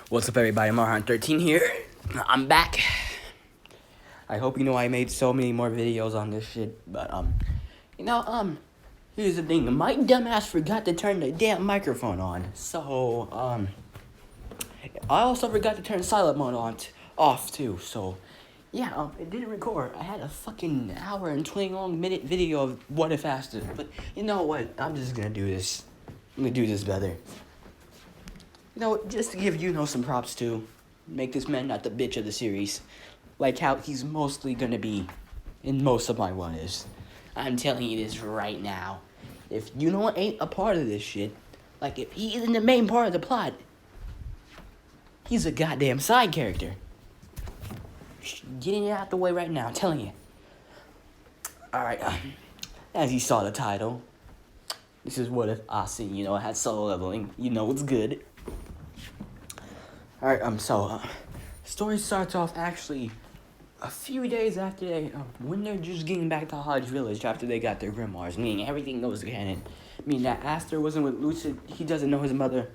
What's up, everybody? Marhan13 here. I'm back. I hope you know I made so many more videos on this shit, but here's the thing. My dumbass forgot to turn the damn microphone on. So, I also forgot to turn silent mode off too. So, yeah, it didn't record. I had a fucking hour and 20-minute video of what if Asta, but you know what? I'm just gonna do this. I'm gonna do this better. Just to give Yuno some props too. Make this man not the bitch of the series. Like how he's mostly gonna be in most of my what-ifs. I'm telling you this right now. If Yuno ain't a part of this shit, like if he isn't the main part of the plot, he's a goddamn side character. Getting it out the way right now, I'm telling you. Alright, as you saw the title, this is what if Asta, had solo leveling. You know it's good. Alright, story starts off actually a few days after when they're just getting back to Hodge Village after they got their grimoires, meaning everything goes to canon. Meaning that Aster wasn't with Lucid, he doesn't know his mother.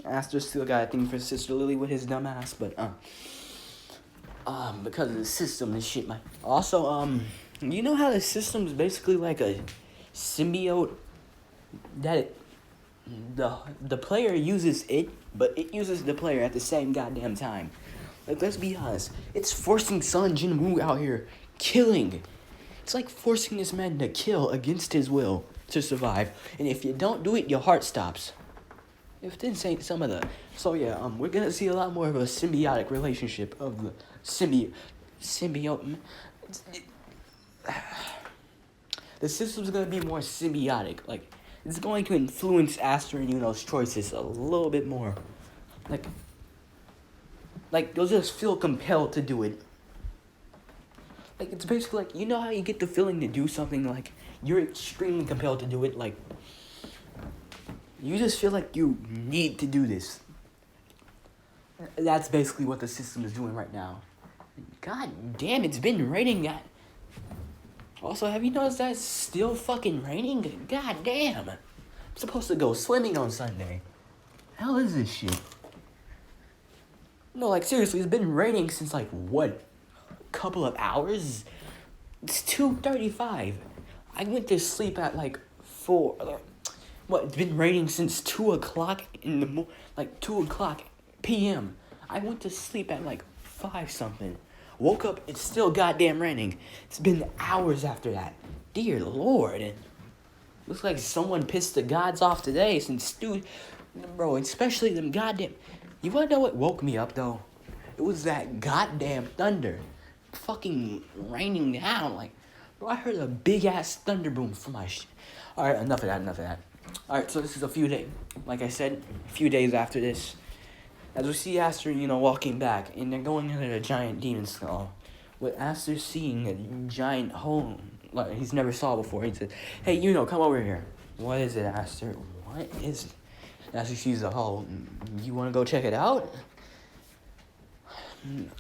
Aster still got a thing for Sister Lily with his dumb ass, but, because of the system and shit, man. Also, you know how the system's basically like a symbiote that the player uses it, but it uses the player at the same goddamn time. Like, let's be honest. It's forcing Sun Jinwoo out here killing. It's like forcing this man to kill against his will to survive. And if you don't do it, your heart stops. If this ain't some of the... So, yeah, we're gonna see a lot more of a symbiotic relationship of the symbiote... The system's gonna be more symbiotic. Like, it's going to influence Aster and Yuno's choices a little bit more. Like they'll just feel compelled to do it. Like, it's basically like, you know how you get the feeling to do something, like, you're extremely compelled to do it, like, you just feel like you need to do this. That's basically what the system is doing right now. God damn, it's been raining that. Also, have you noticed that it's still fucking raining? God damn. I'm supposed to go swimming on Sunday. Hell is this shit? No, like, seriously, it's been raining since, like, what? A couple of hours? It's 2:35. I went to sleep at, like, 4. What, it's been raining since 2 o'clock in the 2 o'clock p.m. I went to sleep at, like, 5-something. Woke up, it's still goddamn raining. It's been hours after that. Dear Lord. Looks like someone pissed the gods off today since, dude, bro, especially them goddamn... You wanna know what woke me up, though? It was that goddamn thunder fucking raining down. Like, bro, I heard a big-ass thunder boom from my shit. Alright, enough of that. Alright, so this is a few days, like I said, a few days after this. As we see Aster, walking back, and they're going into the giant demon skull. With Aster seeing a giant hole, like he's never saw before, he said, "Hey, come over here." "What is it, Aster?" "What is it?" Aster sees the hole. "You want to go check it out?"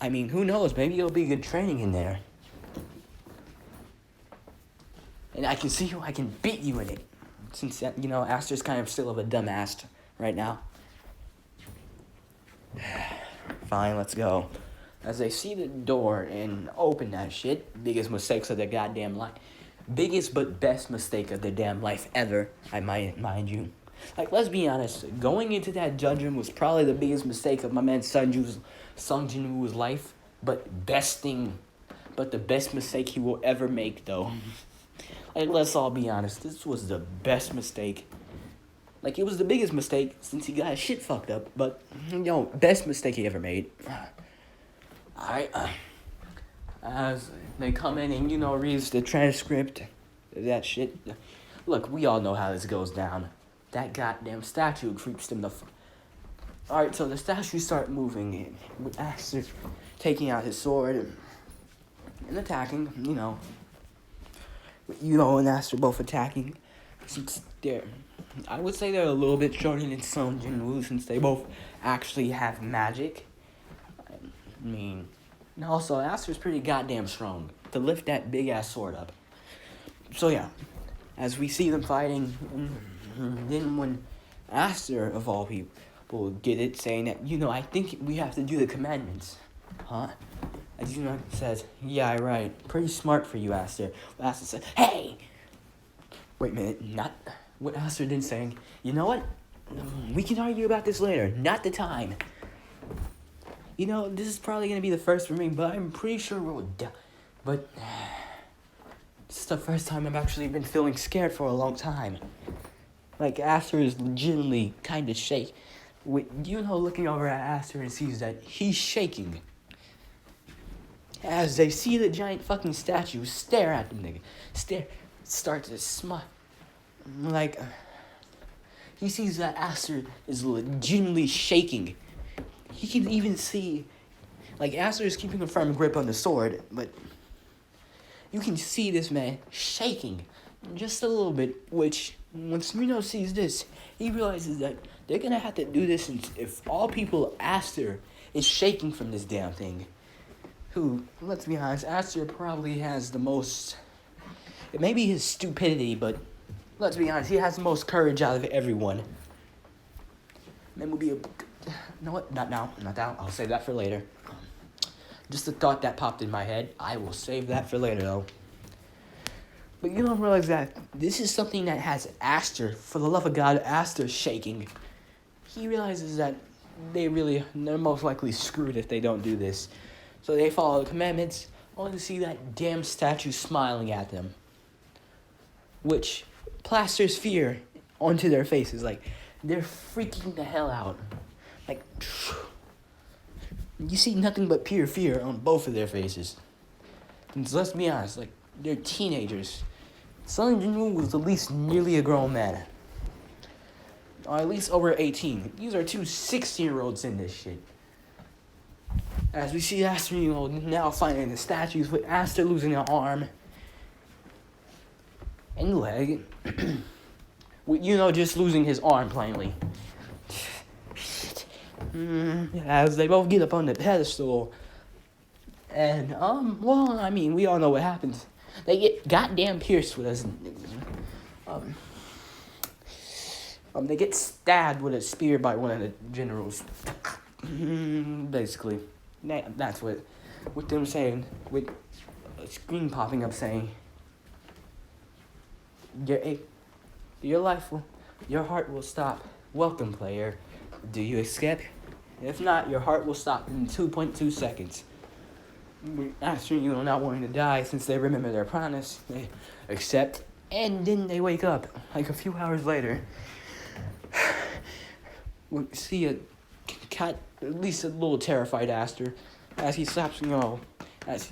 I mean, who knows? Maybe it'll be good training in there. And I can see who I can beat you in it. Since, Aster's kind of still of a dumbass right now. Fine, let's go. As they see the door and open that shit, biggest mistakes of their goddamn life. Biggest but best mistake of their damn life ever, I might mind you. Like, let's be honest, going into that dungeon was probably the biggest mistake of my man Sung Jinwoo's life, but the best mistake he will ever make, though. Like, let's all be honest, this was the best mistake. Like, it was the biggest mistake since he got his shit fucked up, but, best mistake he ever made. Alright, as they come in and, reads the transcript of that shit. Look, we all know how this goes down. That goddamn statue creeps them the Alright, so the statues start moving, with Aster taking out his sword and attacking, and Aster both attacking. Since I would say they're a little bit shorter than Sun Jinwoo, since they both actually have magic. I mean, and also, Aster's pretty goddamn strong to lift that big-ass sword up. So, yeah, as we see them fighting, then when Aster, of all people, will get it, saying that, I think we have to do the commandments. Huh? As Yuno says, yeah, right. Pretty smart for you, Asta. Asta says, hey! Wait a minute, not what Asta did saying. You know what? We can argue about this later. Not the time. This is probably going to be the first for me, but I'm pretty sure we'll die. But this is the first time I've actually been feeling scared for a long time. Like, Aster is legitimately kind of shake. With Yuno looking over at Aster and sees that he's shaking. As they see the giant fucking statue stare at them, start to smile. Like, he sees that Aster is legitimately shaking. He can even see, like, Aster is keeping a firm grip on the sword, but you can see this man shaking just a little bit, which, once Yuno sees this, he realizes that they're gonna have to do this if all people Aster is shaking from this damn thing. Who, let's be honest, Aster probably has the most, it may be his stupidity, but let's be honest, he has the most courage out of everyone. Man will be a, no what, not now, I'll save that for later. Just a thought that popped in my head, I will save that for later though. But you don't realize that this is something that has Aster, for the love of God, Aster shaking. He realizes that they're most likely screwed if they don't do this. So they follow the commandments, only to see that damn statue smiling at them. Which plasters fear onto their faces. Like, they're freaking the hell out. Like, you see nothing but pure fear on both of their faces. And let's be honest, like, they're teenagers. Son Jinwoo was at least nearly a grown man. Or at least over 18. These are two 16-year-olds in this shit. As we see Aster, now finding the statues with Aster losing an arm and leg. With just losing his arm plainly. As they both get up on the pedestal. And, we all know what happens. They get goddamn pierced with us. They get stabbed with a spear by one of the generals. Basically. That's what them saying, with a screen popping up saying, your heart will stop. Welcome, player. Do you accept? If not, your heart will stop in 2.2 seconds. After not wanting to die, since they remember their promise, they accept, and then they wake up, like a few hours later. We see a cat, at least a little terrified Aster, as he slaps as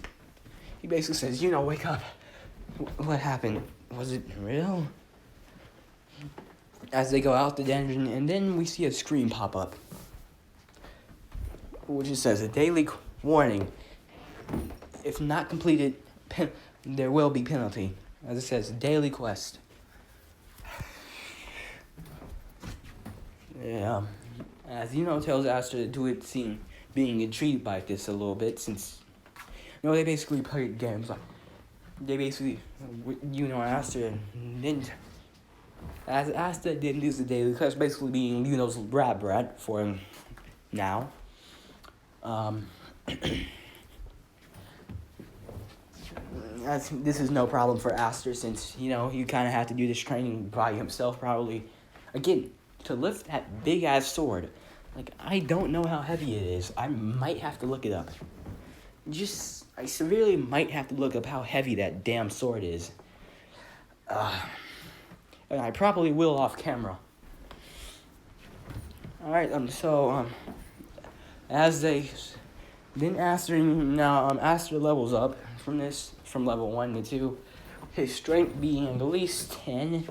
he basically says, wake up. What happened? Was it real? As they go out the dungeon, and then we see a screen pop up, which it says, a daily warning. If not completed, there will be penalty. As it says, daily quest. Yeah. As tells Aster to do it, being intrigued by this a little bit, since they basically played games like they basically Aster didn't. As Aster didn't use the daily quest, basically being Yuno's brat for him now. This is no problem for Aster, since he kind of had to do this training by himself probably. Again, to lift that big ass sword, like, I don't know how heavy it is. I might have to look it up. I severely might have to look up how heavy that damn sword is. And I probably will off camera. Alright, as they, then Aster levels up from level 1 to 2, his strength being at least 10.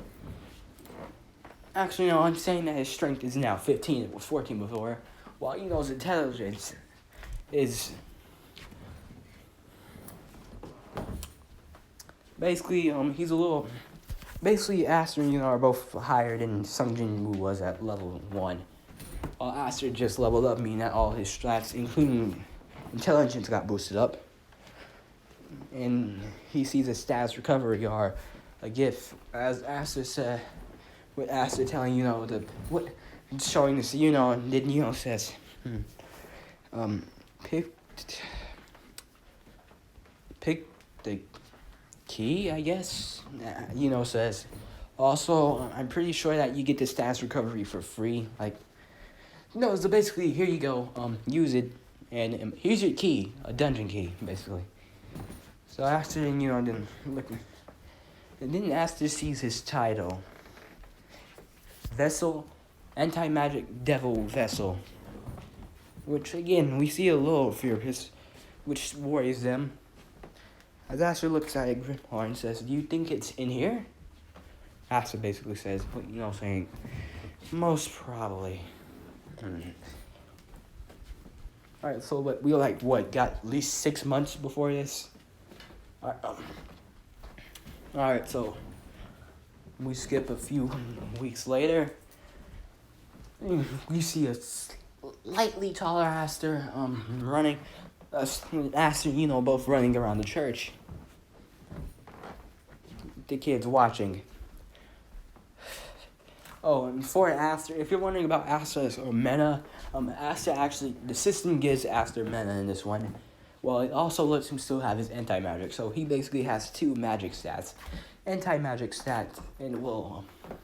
Actually, no, I'm saying that his strength is now 15, it was 14 before, while his intelligence is basically, he's a little, basically Aster and are both higher than Sung Jin-woo was at level 1. While Aster just leveled up, meaning that all his stats, including intelligence, got boosted up. And he sees his stats recovery are a gift, as Aster said, with Aster telling showing this to Yuno, and then Yuno says, pick the key, I guess. Yuno says, also, I'm pretty sure that you get the stats recovery for free. Like, no, so basically, here you go, use it, and here's your key, a dungeon key, basically. So after, then look, and then Aster sees his title, Vessel, Anti-Magic Devil Vessel, which again, we see a little fear, which worries them. As Aster looks at it, Grimoire and says, do you think it's in here? Aster basically says, saying, most probably. Alright, so we got at least 6 months before this? Alright, so we skip a few weeks later. We see a slightly taller Aster running. Aster, both running around the church. The kids watching. Oh, and for Aster, if you're wondering about Aster's mana, Aster actually, the system gives Aster mana in this one. Well, it also lets him still have his anti-magic, so he basically has 2 magic stats. Anti-magic stats and,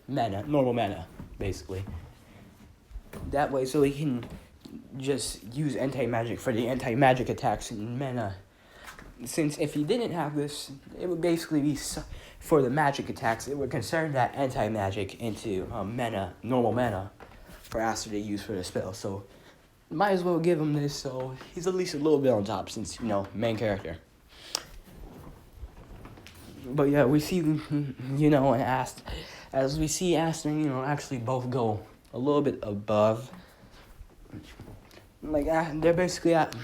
mana, normal mana, basically. That way, so he can just use anti-magic for the anti-magic attacks and mana. Since if he didn't have this, it would basically be, for the magic attacks, it would convert that anti-magic into mana, normal mana, for Aster to use for the spell. So, might as well give him this, so he's at least a little bit on top, since, main character. But yeah, we see, and Aster, as we see Aster, actually both go a little bit above. Like, they're basically at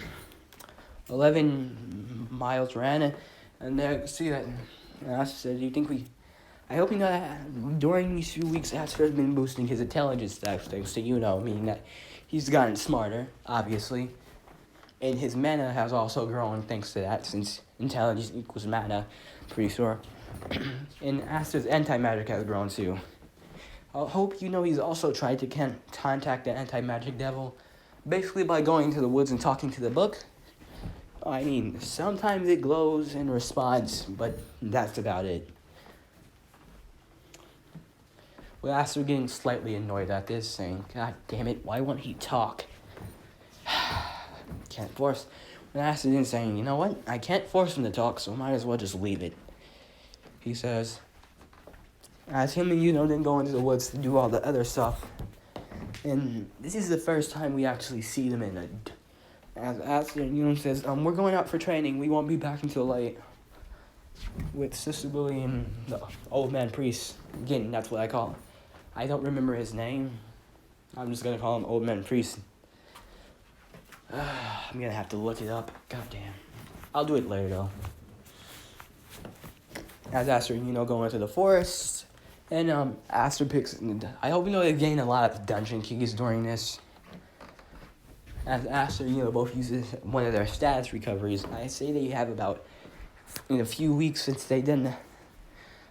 11 miles ran, and they see that. And Aster said, "Do you think we? I hope you know that during these few weeks, Aster has been boosting his intelligence stats, thanks to meaning that he's gotten smarter, obviously, and his mana has also grown thanks to that, since intelligence equals mana, pretty sure. And Aster's anti-magic has grown too. I hope he's also tried to contact the anti-magic devil, basically by going to the woods and talking to the book. I mean, sometimes it glows and responds, but that's about it. With Aster getting slightly annoyed at this, saying, God damn it, why won't he talk? Can't force. When Aster then saying, you know what, I can't force him to talk, so might as well just leave it. He says, as him and then go into the woods to do all the other stuff. And this is the first time we actually see them in a... As Aster, says, we're going out for training. We won't be back until late. With Sister Billy and the old man priest. Again, that's what I call him. I don't remember his name. I'm just going to call him old man priest. I'm going to have to look it up. God damn. I'll do it later, though. As Aster, going into the forest. And Aster picks... I hope they gain a lot of dungeon keys during this. As Aster, both uses one of their status recoveries. I say they have about, in a few weeks since they didn't,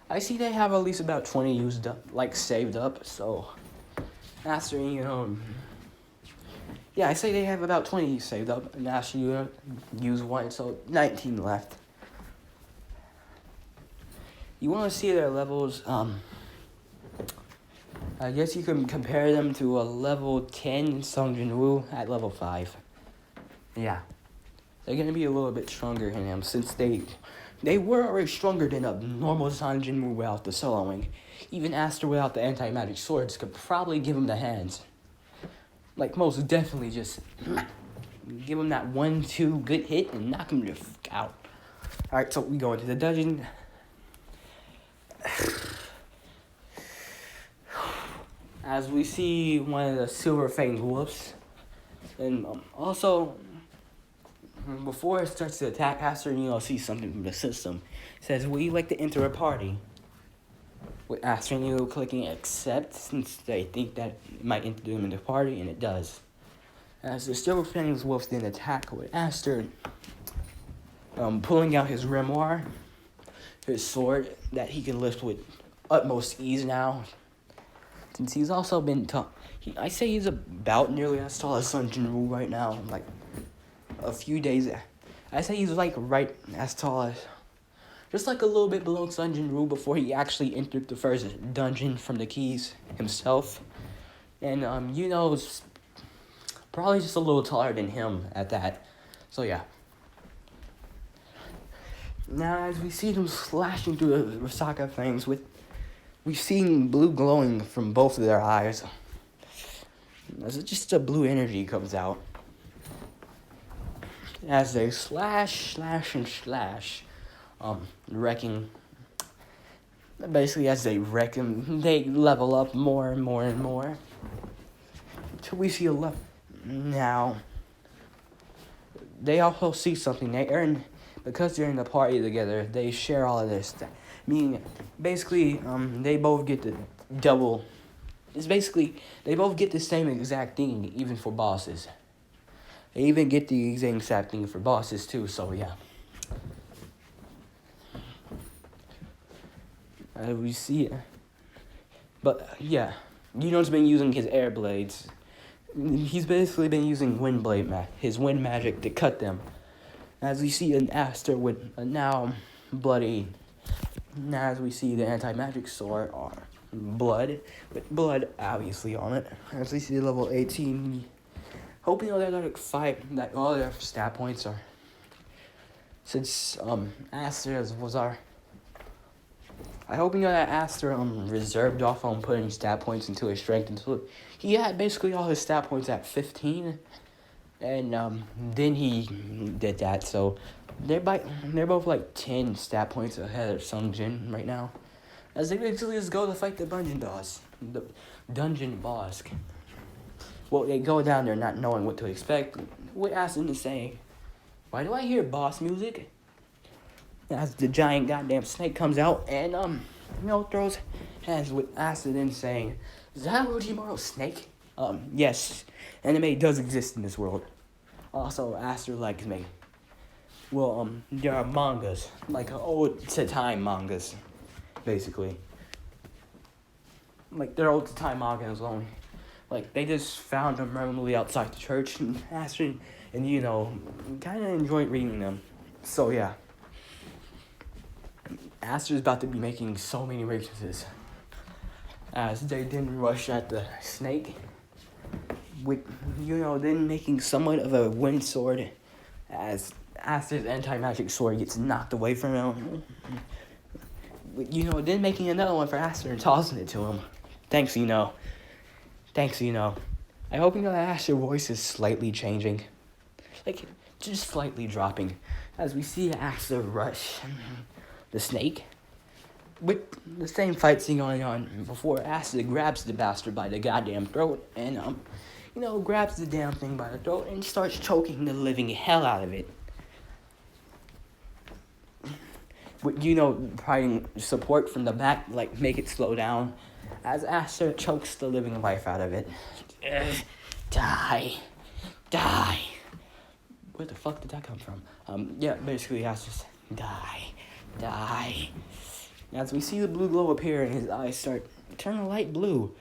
I see they have at least about 20 used up, saved up, so, Aster, yeah, I say they have about 20 saved up, and Aster, use one, so 19 left. You want to see their levels, I guess you can compare them to a level 10 Sung Jin Woo at level 5. Yeah. They're going to be a little bit stronger than him, since they were already stronger than a normal Sung Jin Woo without the soloing. Even Aster without the anti-magic swords could probably give him the hands. Most definitely just give him that 1-2 good hit and knock him the fuck out. Alright, so we go into the dungeon. As we see one of the silver-fanged wolves. And also, before it starts to attack, Aster, sees something from the system. It says, would you like to enter a party? With Aster, clicking accept, since they think that it might enter them in the party, and it does. As the silver-fanged wolves then attack with Aster, pulling out his grimoire, his sword, that he can lift with utmost ease now. Since he's also been I say he's about nearly as tall as Sun Jinwoo right now. Like, a few days. I say he's like right as tall as. Just like a little bit below Sun Jinwoo before he actually entered the first dungeon from the keys himself. And, Yuno's probably just a little taller than him at that. So, yeah. Now, as we see them slashing through the Rasaka flames, we've seen blue glowing from both of their eyes. As just a blue energy comes out. As they slash, and slash, wrecking. Basically, as they wreck them, they level up more and more and more. Until we see a level. Now, they also see something. They earn, because they're in the party together, they share all of this stuff. Meaning, basically, they both get the double. It's basically, they both get the same exact thing, even for bosses. They even get the exact thing for bosses, too, so yeah. We see it. But, yeah. Yuno's been using his air blades. He's basically been using his wind magic to cut them. As we see an Aster with a now bloody. Now as we see the anti-magic sword are blood. With blood obviously on it. As we see level 18. Hoping that like 5 that all their stat points are. Since Aster was our. I hope that Aster reserved off on putting stat points into his strength until he had basically all his stat points at 15, and then he did that. So they're both like 10 stat points ahead of Sungjin right now, as they basically just go to fight the dungeon boss. Well, they go down there not knowing what to expect. With Aster saying, "Why do I hear boss music?" As the giant goddamn snake comes out and, throws hands with Acid in saying, "Is that Orochimaru's snake?" Yes, anime does exist in this world. Also, Aster likes me. Well, there are mangas, like old-to-time mangas, basically. Like, they're old-to-time mangas only. Like, they just found them randomly outside the church, and Aster and kind of enjoyed reading them. So, yeah. Aster's about to be making so many references. As they didn't rush at the snake. With, then making somewhat of a wind sword. As Aster's anti-magic sword gets knocked away from him. With, then making another one for Aster and tossing it to him. Thanks, Thanks, I hope that Aster's voice is slightly changing. Like, just slightly dropping. As we see Aster rush the snake, with the same fight scene going on before Aster grabs the bastard by the goddamn throat and, grabs the damn thing by the throat and starts choking the living hell out of it. With, providing support from the back, like, make it slow down, as Aster chokes the living life out of it. Die. Where the fuck did that come from? Basically Aster's die. As we see the blue glow appear and his eyes start turning light blue.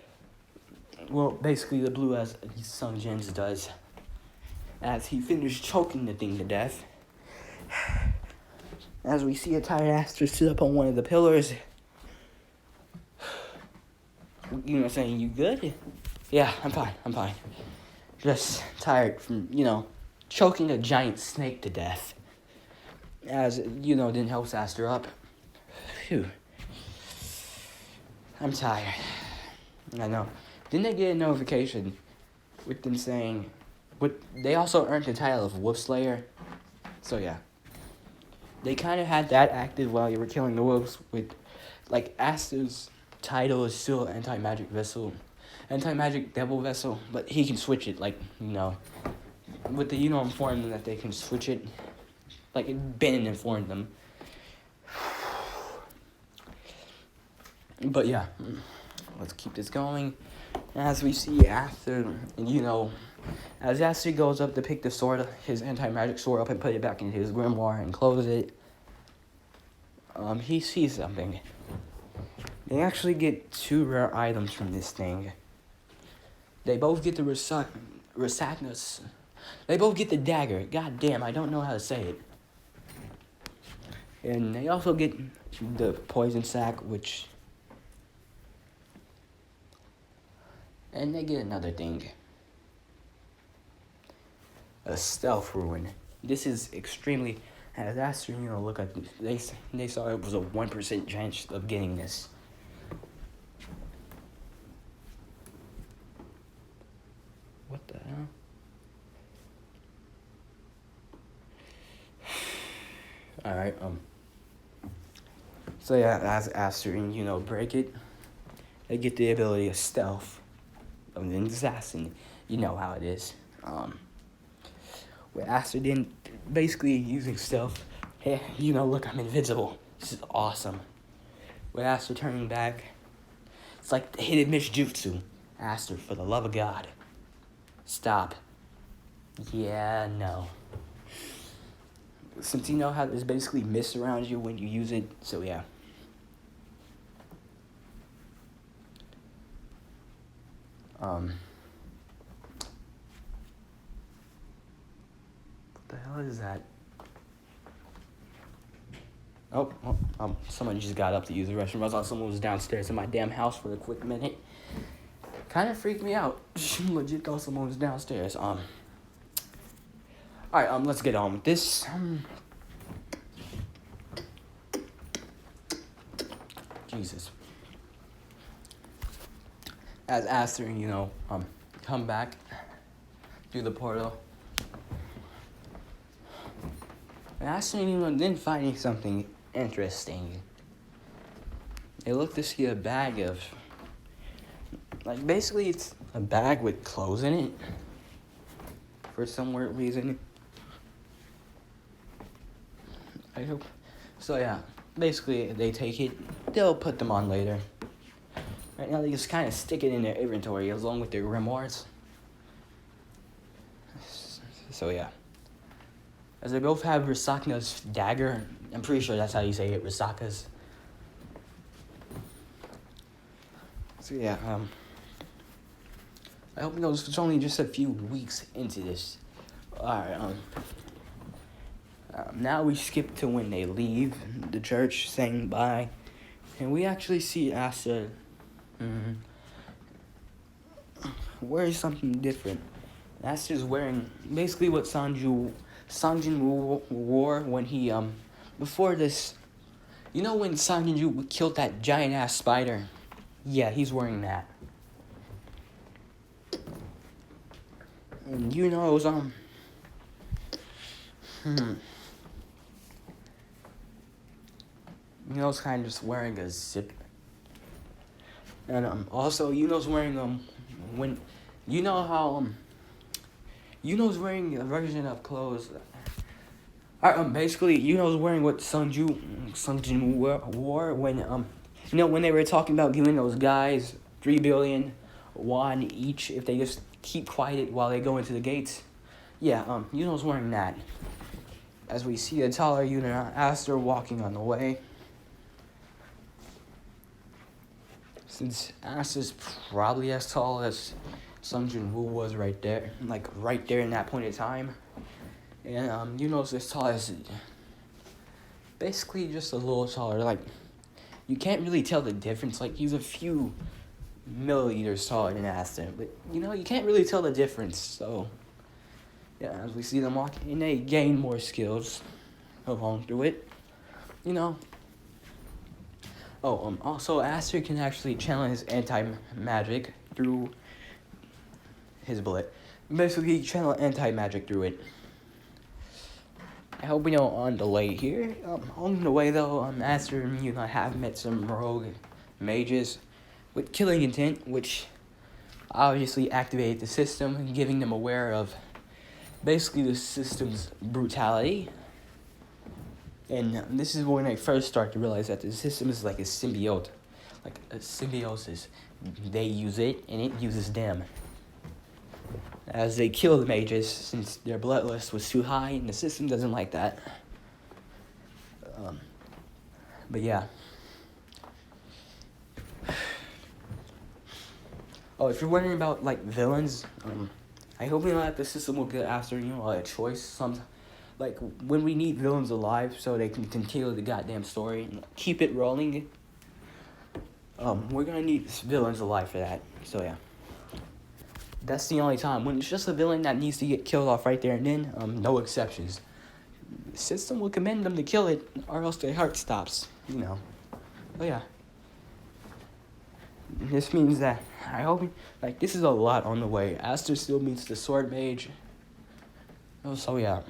Well, basically the blue as Sungjin's does. As he finished choking the thing to death. As we see a tired Aster sit up on one of the pillars. Saying, "You good?" "Yeah, I'm fine. Just tired from, choking a giant snake to death." As, then helps Aster up. Phew. I'm tired. I know. Didn't they get a notification with them saying... They also earned the title of Wolf Slayer. So, yeah. They kind of had that active while you were killing the wolves with... Like, Aster's title is still Anti-Magic Vessel. Anti-Magic Devil Vessel. But he can switch it, like, With the informing them that they can switch it. Like, Ben informed them. But yeah, let's keep this going. As we see Aster, as Aster goes up to pick the sword, his anti-magic sword up and put it back into his grimoire and close it, he sees something. They actually get 2 rare items from this thing. They both get the Rasaknas. They both get the dagger. God damn, I don't know how to say it. And they also get the poison sack, which... And they get another thing. A stealth ruin. This is extremely... As Aster, look at... They saw it was a 1% chance of getting this. What the hell? Alright, So yeah, as Aster and break it, they get the ability of stealth of an assassin. You know how it is. With Aster then basically using stealth, hey, look, I'm invisible. This is awesome. With Aster turning back, it's like the hidden Jutsu. Aster, for the love of God, stop. Yeah, no. Since you know how there's basically mist around you when you use it, so yeah. What the hell is that? Someone just got up to use the restroom. I thought someone was downstairs in my damn house for a quick minute. Kind of freaked me out. Legit thought someone was downstairs. Alright, let's get on with this. Jesus. As Aster, come back through the portal. And Aster, then finding something interesting. They look to see a bag of... Like, basically, it's a bag with clothes in it. For some weird reason. I hope. So, yeah. Basically, they take it. They'll put them on later. Right now, they just kind of stick it in their inventory along with their grimoires. So, yeah. As they both have Risaka's dagger. I'm pretty sure that's how you say it, Risaka's. So, yeah, I hope it's only just a few weeks into this. Alright, now we skip to when they leave the church saying bye. And we actually see Asta wearing something different. Asta's wearing basically what Sanjin wore when he, before this. You know when Sanjin killed that giant-ass spider? Yeah, he's wearing that. And Yuno's, Yuno's kind of just wearing a zip. And, also, Yuno's wearing, when, you know how, Yuno's wearing a version of clothes. Basically, Yuno's wearing what Sanjin wore when, when they were talking about giving those guys 3 billion won each if they just keep quiet while they go into the gates. Yeah, Yuno's wearing that. As we see a taller Yuno Aster walking on the way. Since Aster's probably as tall as Sanjin Woo was right there. Like, right there in that point in time. And, Yuno's as tall as... Basically just a little taller. Like, you can't really tell the difference. Like, he's a few milliliters taller than Aster. But, you can't really tell the difference. So, yeah, as we see them walking, and they gain more skills along through it. Also, Aster can actually channel his anti-magic through his bullet. Basically, channel anti-magic through it. I hope we don't on delay here. On the way, though, Aster and have met some rogue mages with killing intent, which obviously activated the system, giving them aware of basically the system's brutality. And this is when I first start to realize that the system is like a symbiote. Like a symbiosis. They use it, and it uses them. As they kill the mages, since their bloodlust was too high, and the system doesn't like that. But yeah. Oh, if you're wondering about like villains, I hope that the system will get after a choice. Like when we need villains alive, so they can continue the goddamn story and keep it rolling. We're gonna need villains alive for that. So yeah, that's the only time when it's just a villain that needs to get killed off right there and then. No exceptions. The system will command them to kill it, or else their heart stops. Oh yeah. This means that I hope this is a lot on the way. Aster still meets the sword mage. Oh, so yeah,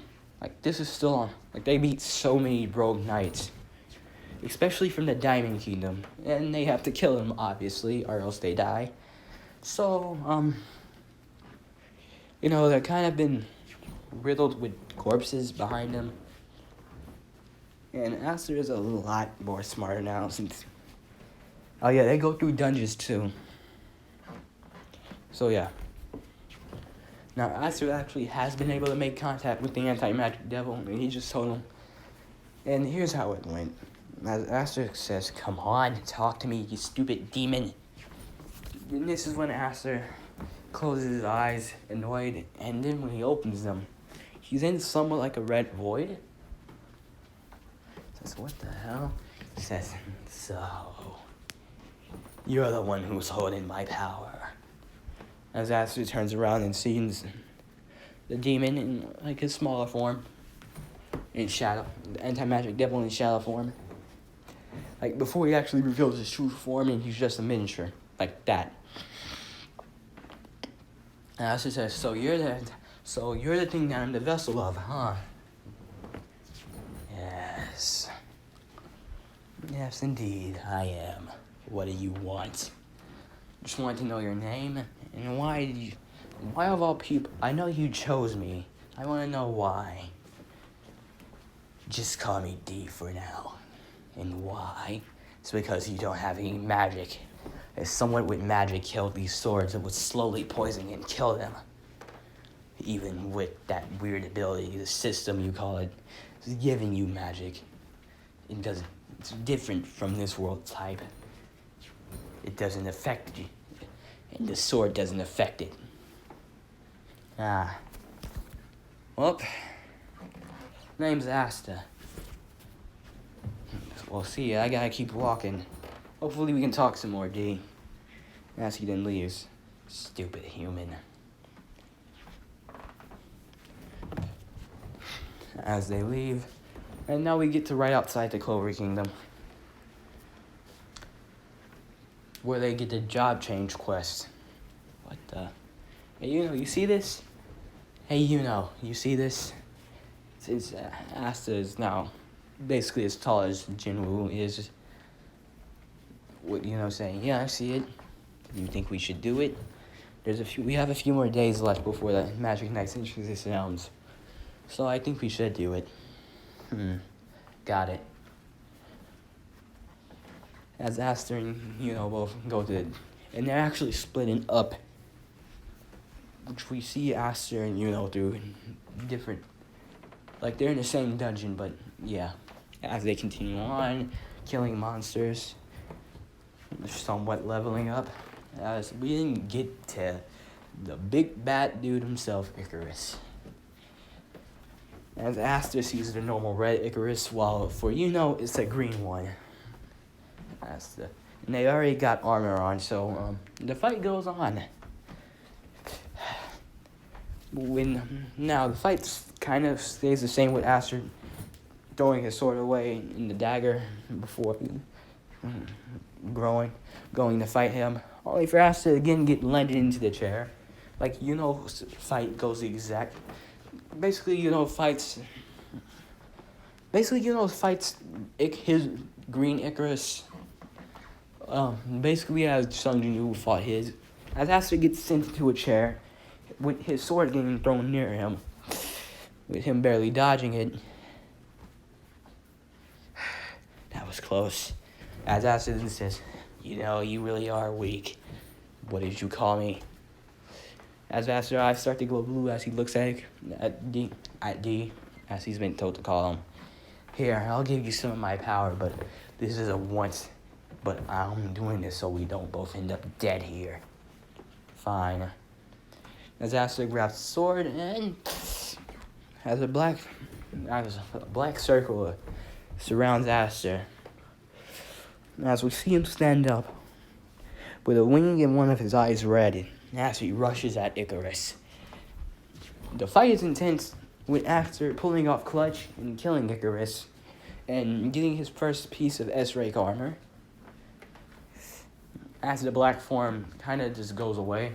this is still on. They beat so many rogue knights, especially from the Diamond Kingdom, and they have to kill them obviously, or else they die. So they're kind of been riddled with corpses behind them, and Aster is a lot more smarter now since. Oh yeah, they go through dungeons too. So yeah. Now Aster actually has been able to make contact with the anti-magic devil, and he just told him. And here's how it went. As Aster says, "Come on, talk to me, you stupid demon." And this is when Aster closes his eyes, annoyed, and then when he opens them, he's in somewhat like a red void. Says, "What the hell?" He says, "So, you're the one who's holding my power." As Aster turns around and sees the demon in his smaller form, in shadow, the anti-magic devil in shadow form. Before he actually reveals his true form, and he's just a miniature, like that. And Aster says, "So you're the thing that I'm the vessel of, huh?" "Yes. Yes, indeed, I am. What do you want?" "Just wanted to know your name, and why of all people, I know you chose me. I want to know why." "Just call me D for now." "And why?" "It's because you don't have any magic. If someone with magic held these swords, it would slowly poison and kill them. Even with that weird ability, the system you call it, is giving you magic. It's different from this world type. It doesn't affect you, and the sword doesn't affect it." Well, name's Asta. Well, see ya, I gotta keep walking. Hopefully we can talk some more, D. As he then leaves. Stupid human. As they leave, and now we get to right outside the Clover Kingdom, where they get the job change quest. What the? Hey, you see this? Hey, you see this? Since Asta is now basically as tall as Jinwoo is, what saying, "Yeah, I see it. You think we should do it? We have a few more days left before the Magic Knights introduce rounds, so I think we should do it." Got it. As Aster and both go to, and they're actually splitting up, which we see Aster and through different, they're in the same dungeon, but yeah, as they continue on killing monsters, somewhat leveling up, as we didn't get to the big bad dude himself, Icarus. As Aster sees the normal red Icarus, while for it's a green one. And they already got armor on, so the fight goes on. Now the fight kind of stays the same with Aster throwing his sword away in the dagger before going to fight him, only for Aster to again get landed into the chair. Fight goes the exact. Basically, fights his green Icarus. Basically, as Sung Jin-woo fought his, as Aster gets sent into a chair, with his sword getting thrown near him, with him barely dodging it. That was close. As Aster says, "You really are weak. What did you call me?" As Aster's eyes start to glow blue as he looks at D, as he's been told to call him. "Here, I'll give you some of my power, but this is a once. But I'm doing this so we don't both end up dead here." fine. As Asta grabs the sword and as a black circle surrounds Asta. As we see him stand up, with a wing in one of his eyes red, as he rushes at Icarus. The fight is intense, with Asta pulling off Clutch and killing Icarus, and getting his first piece of S-rank armor. As the black form kind of just goes away,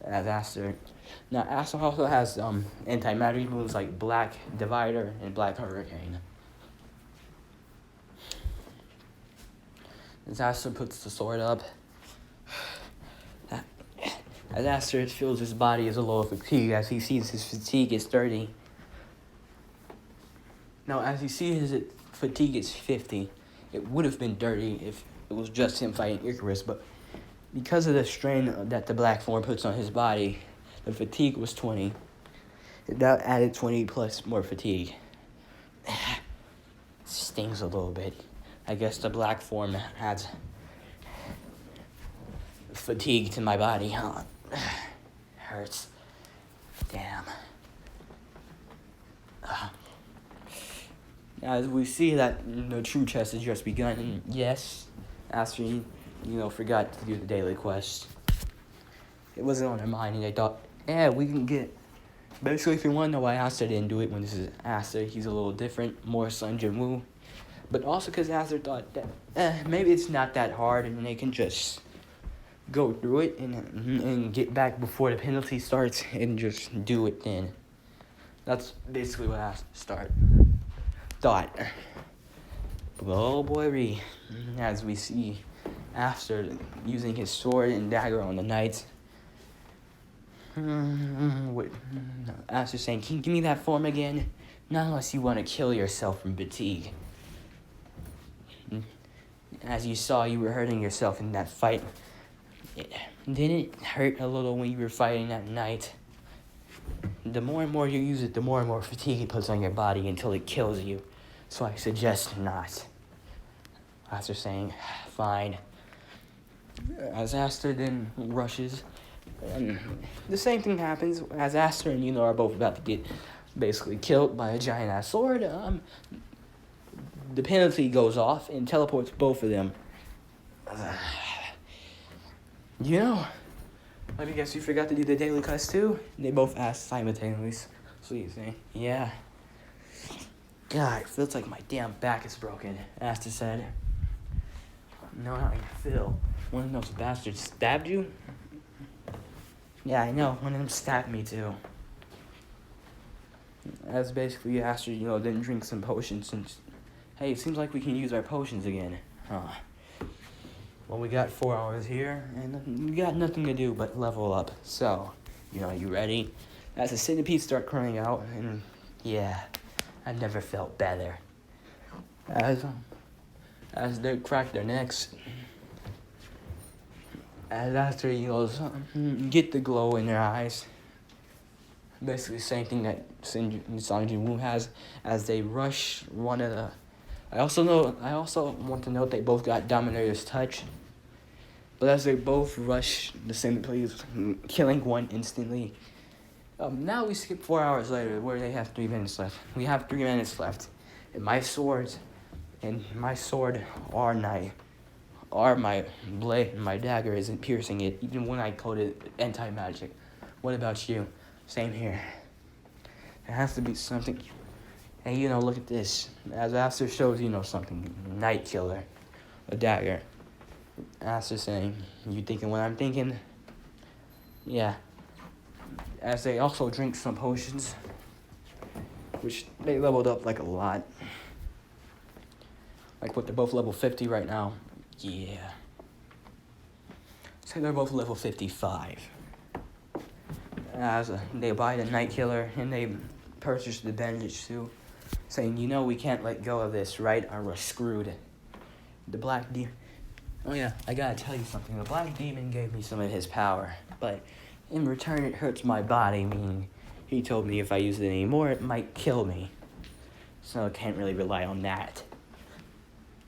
as Asta. Now, Asta also has anti-matter moves like Black Divider and Black Hurricane. As Asta puts the sword up, as Asta feels his body is a little fatigued, as he sees his fatigue is 30. Now, as he sees his fatigue is 50, it would have been dirty if it was just him fighting Icarus, but because of the strain that the black form puts on his body, the fatigue was 20. That added 20 plus more fatigue. Stings a little bit. I guess the black form adds fatigue to my body, huh? Hurts. Damn. As we see that the true test has just begun, and yes, Asta, forgot to do the daily quest. It wasn't on her mind, and they thought, we can get. Basically, if you want to know why Asta didn't do it when this is Asta, he's a little different, more Sun Jin-woo. But also because Asta thought that maybe it's not that hard, and they can just go through it and get back before the penalty starts and just do it then. That's basically what Asta thought. But oh boy, as we see after using his sword and dagger on the knights, Asta saying, "Can you give me that form again? Not unless you want to kill yourself from fatigue." As you saw, you were hurting yourself in that fight. Didn't it hurt a little when you were fighting that knight? The more and more you use it, the more and more fatigue it puts on your body until it kills you. So I suggest not. Asta saying, fine. As Asta then rushes, the same thing happens as Asta and Yuno are both about to get basically killed by a giant ass sword. The penalty goes off and teleports both of them. Let me guess, you forgot to do the daily quest too? They both asked simultaneously. So you say, yeah. God, it feels like my damn back is broken, Asta said. No, how you feel? One of those bastards stabbed you? Yeah, I know. One of them stabbed me too. As basically Asta, didn't drink some potions since... Hey, it seems like we can use our potions again. Huh. Well, we got 4 hours here, and we got nothing to do but level up. So, you ready? As the centipedes start crying out, and yeah, I never felt better. As they crack their necks, as after get the glow in their eyes. Basically the same thing that Song Jin-woo has as they rush one of the... I also want to note they both got Dominator's Touch. But as they both rush the centipedes, killing one instantly. Now we skip 4 hours later where they have 3 minutes left. We have 3 minutes left. And my sword or my blade, my dagger isn't piercing it, even when I coded anti-magic. What about you? Same here. There has to be something. Hey, look at this. As Asta shows something. Night Killer. A dagger. Asta saying, you thinking what I'm thinking? Yeah. As they also drink some potions, which they leveled up like a lot. Like what, they're both level 50 right now. Yeah. Say they're both level 55. As they buy the Night Killer and they purchase the bandage too, saying, we can't let go of this, right? Or we're screwed. The Black Demon... Oh yeah, I gotta tell you something. The Black Demon gave me some of his power, but in return it hurts my body, meaning he told me if I use it anymore, it might kill me. So I can't really rely on that.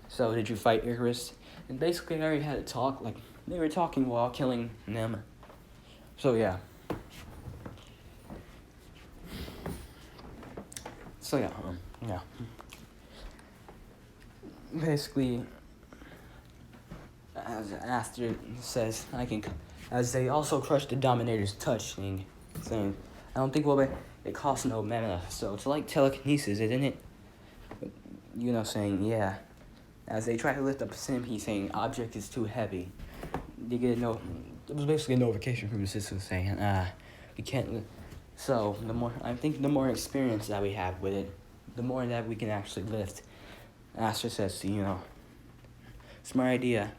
So did you fight Icarus? And basically I already had a talk, like, they were talking while killing them. So yeah. Yeah. Basically, as Aster says, as they also crush the Dominator's touch thing, saying, I don't think it costs no mana, so it's like telekinesis, isn't it? Saying, yeah. As they try to lift up Sim, he's saying, object is too heavy. They get it was basically a notification from the system saying, we can't. So the more experience that we have with it, the more that we can actually lift. Aster says, smart idea.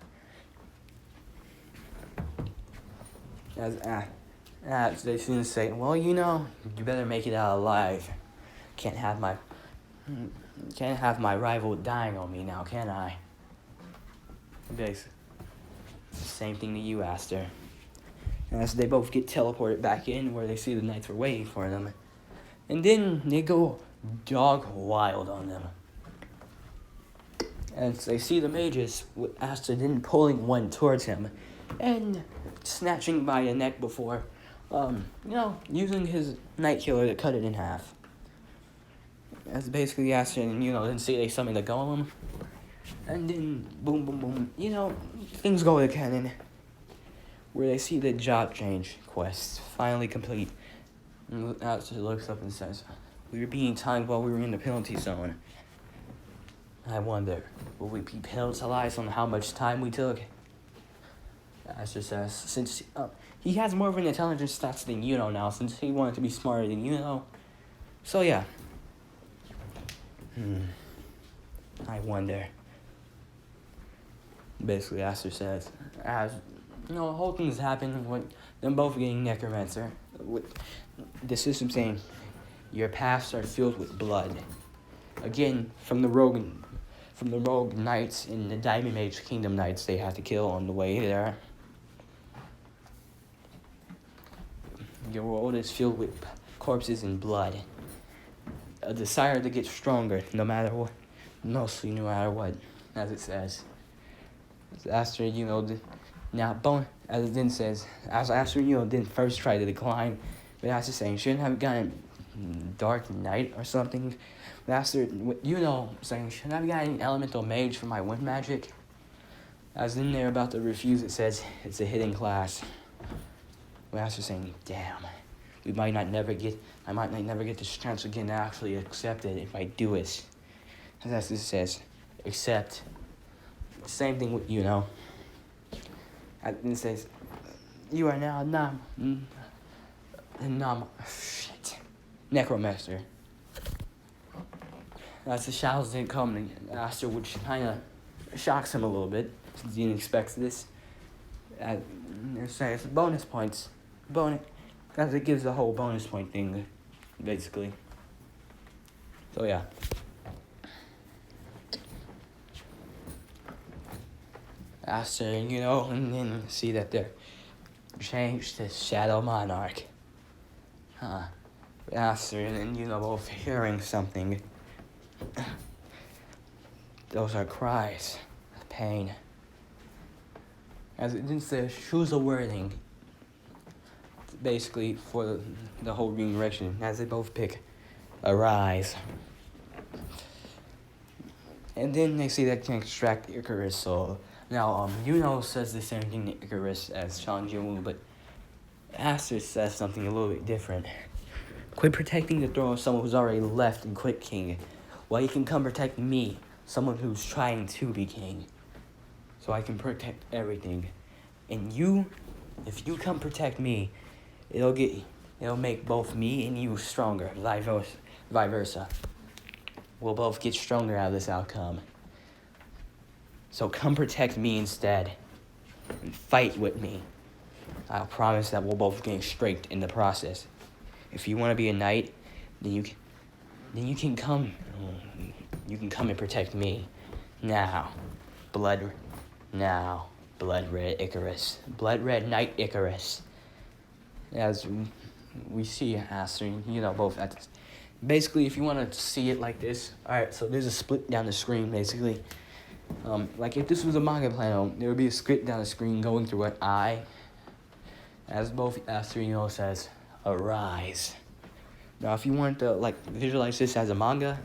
As they soon say, well, you better make it out alive. Can't have my rival dying on me now, can I? Basically, same thing to you, Aster. As they both get teleported back in where they see the knights were waiting for them. And then they go dog wild on them. As they see the mages, with Aster then pulling one towards him and snatching by the neck before, using his Night Killer to cut it in half. As basically Aster and, then see they summon the golem. And then, boom, boom, boom, things go to canon. Where they see the job change quest finally complete. And Aster looks up and says, we were being timed while we were in the penalty zone. I wonder, will we be penalized on how much time we took? Aster says, since he has more of an intelligence stats than Yuno now, since he wanted to be smarter than Yuno. So yeah. I wonder. Basically, Aster says, as the whole thing's happened with them both getting necromancer. With the system saying, your paths are filled with blood. Again, from the rogue knights in the Diamond Mage Kingdom Knights they had to kill on the way there. Your world is filled with corpses and blood. A desire to get stronger, no matter what, mostly no matter what, as it says. Aster, as it then says, as Aster, didn't first try to decline, but Aster saying, shouldn't have gotten Dark Knight or something. But Aster, saying, shouldn't have gotten Elemental Mage for my wind magic. As then they're about to refuse, it says, it's a hidden class. But Aster saying, damn, I might not never get this chance again to actually accept it if I do it. As Aster says, accept. Same thing with And it says, you are now Necromancer. As the shadows didn't come, Aster, which kind of shocks him a little bit, since he didn't expect this. It says bonus points. As it gives the whole bonus point thing, basically. So yeah. Aster, and then see that they're changed to Shadow Monarch. Aster and both hearing something. Those are cries of pain. As it didn't say, choose a wording. Basically, for the whole redirection, as they both pick arise. And then they see that can extract Icarus soul. Now, Yuno says the same thing to Icarus as Chang Jianwu, but Aster says something a little bit different. Quit protecting the throne of someone who's already left and quit king. Well, you can come protect me, someone who's trying to be king. So I can protect everything. And if you come protect me, it'll make both me and you stronger, vice versa. We'll both get stronger out of this outcome. So come protect me instead, and fight with me. I'll promise that we'll both gain strength in the process. If you want to be a knight, then you can come. You can come and protect me. Now, blood red Icarus, blood red knight Icarus. As we see Aster, both at this. Basically, if you want to see it like this, alright, so there's a split down the screen, basically. Like if this was a manga panel, there would be a script down the screen going through an eye. as both Asta and Yuno says, arise. Now, if you want to like visualize this as a manga,